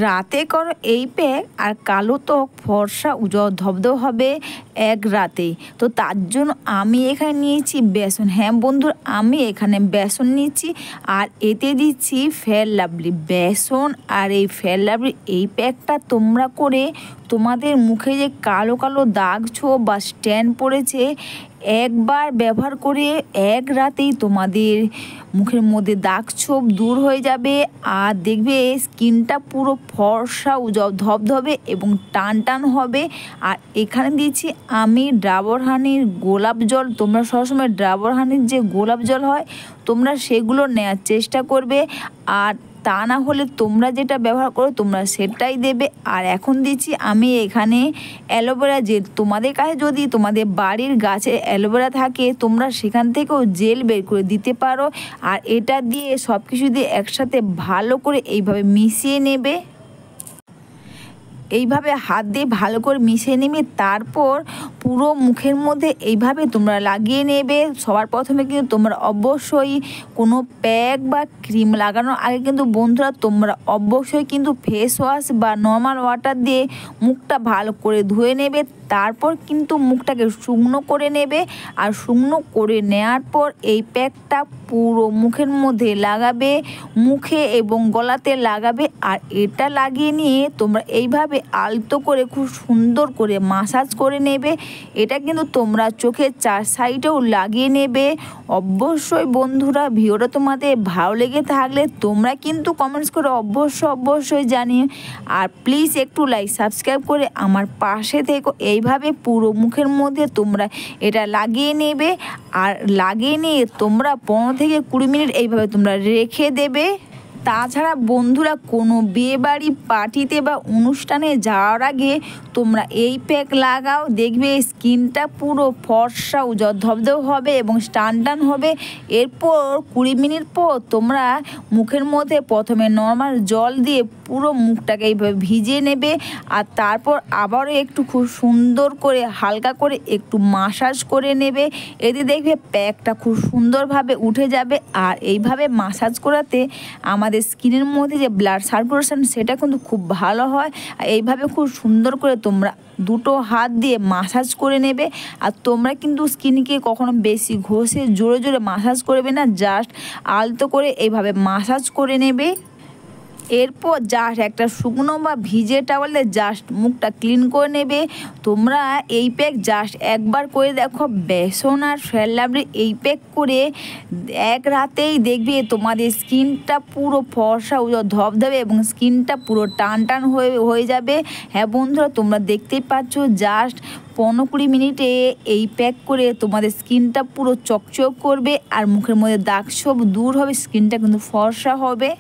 রাতে করো এই প্যাক আর কালো ত্বক ফর্সা উজ্জ্বল ধবধব হবে এক রাতেই। তো তার জন্য আমি এখানে নিয়েছি বেসন। হ্যাঁ বন্ধুরা, আমি এখানে বেসন নিচ্ছি আর এতে দিচ্ছি ফেয়ার লাভলি। বেসন আর এই ফেয়ার লাভলি এই প্যাকটা তোমরা করে তোমাদের মুখে যে কালো কালো দাগ ছোপ বা স্ট্যান্ড পড়েছে একবার ব্যবহার করে এক রাতেই তোমাদের মুখের মধ্যে দাগ ছোপ দূর হয়ে যাবে আর দেখবে স্কিনটা পুরো ফর্সা উজ্জ্বল ধবধবে এবং টান টান হবে। আর এখানে দিয়েছি আমি ডাবর হানির গোলাপ জল। তোমরা সবসময় ডাবর হানির যে গোলাপ জল হয় তোমরা সেগুলো নেওয়ার চেষ্টা করবে, আর তা না হলে তোমরা যেটা ব্যবহার করো তোমরা সেটাই দেবে। আর এখন দিচ্ছি আমি এখানে অ্যালোভেরা জেল। তোমাদের কাছে যদি তোমাদের বাড়ির গাছে অ্যালোভেরা থাকে তোমরা সেখান থেকেও জেল বের করে দিতে পারো। আর এটা দিয়ে সব কিছু দিয়ে একসাথে ভালো করে এইভাবে মিশিয়ে নেবে। এইভাবে হাত দিয়ে ভালো করে মিশিয়ে নেবে, তারপর পুরো মুখের মধ্যে এইভাবে তোমরা লাগিয়ে নেবে। সবার প্রথমে কিন্তু তোমরা অবশ্যই কোনো প্যাক বা ক্রিম লাগানোর আগে কিন্তু বন্ধুরা তোমরা অবশ্যই কিন্তু ফেস ওয়াশ বা নর্মাল ওয়াটার দিয়ে মুখটা ভালো করে ধুয়ে নেবে। তারপর কিন্তু মুখটাকে শুকনো করে নেবে, আর শুকনো করে নেওয়ার পর এই প্যাকটা পুরো মুখের মধ্যে লাগাবে, মুখে এবং গলাতে লাগাবে। আর এটা লাগিয়ে নিয়ে তোমরা এইভাবে আলতো করে খুব সুন্দর করে মাসাজ করে নেবে। এটা কিন্তু তোমরা চোখের চার সাইডেও লাগিয়ে নেবে। অবশ্যই বন্ধুরা ভিডিওটা তোমাদের ভালো লেগে থাকলে তোমরা কিন্তু কমেন্টস করে অবশ্যই জানিয়ে, আর প্লিজ একটু লাইক সাবস্ক্রাইব করে আমার পাশে থেকো। এইভাবে পুরো মুখের মধ্যে তোমরা এটা লাগিয়ে নেবে, আর লাগিয়ে নিয়ে তোমরা 15 থেকে 20 মিনিট এইভাবে তোমরা রেখে দেবে। তাছাড়া বন্ধুরা কোনো বিয়েবাড়ি পার্টিতে বা অনুষ্ঠানে যাওয়ার আগে তোমরা এই প্যাক লাগাও, দেখবে স্কিনটা পুরো ফর্সা উজ্জ্বল ধবধব হবে এবং টান হবে। এরপর 20 মিনিট পর তোমরা মুখের মধ্যে প্রথমে নর্মাল জল দিয়ে পুরো মুখটাকে এইভাবে ভিজিয়ে নেবে, আর তারপর আবারও একটু খুব সুন্দর করে হালকা করে একটু মাসাজ করে নেবে। এতে দেখবে প্যাকটা খুব সুন্দরভাবে উঠে যাবে। আর এইভাবে মাসাজ করাতে আমাদের স্কিনের মধ্যে যে ব্লাড সার্কুলেশন সেটা কিন্তু খুব ভালো হয়। এইভাবে খুব সুন্দর করে তোমরা দুটো হাত দিয়ে মাসাজ করে নেবে। আর তোমরা কিন্তু স্কিনকে কখনো বেশি ঘষে জোরে জোরে মাসাজ করবে না, জাস্ট আলতো করে এইভাবে মাসাজ করে নেবে। এরপর জাস্ট একটা শুকনো বা ভিজে টাওয়ালে জাস্ট মুখটা ক্লিন করে নেবে। তোমরা এই প্যাক জাস্ট একবার করে দেখো, বেসন আর ফেয়ার লাভলি এই প্যাক করে এক রাতেই দেখবে তোমাদের স্কিনটা পুরো ফর্সা ধবধবে এবং স্কিনটা পুরো টান হয়ে যাবে। হ্যাঁ বন্ধুরা, তোমরা দেখতেই পাচ্ছ জাস্ট 15-20 মিনিটে এই প্যাক করে তোমাদের স্কিনটা পুরো চকচক করবে আর মুখের মধ্যে দাগ ছোপ দূর হবে, স্কিনটা কিন্তু ফর্সা হবে।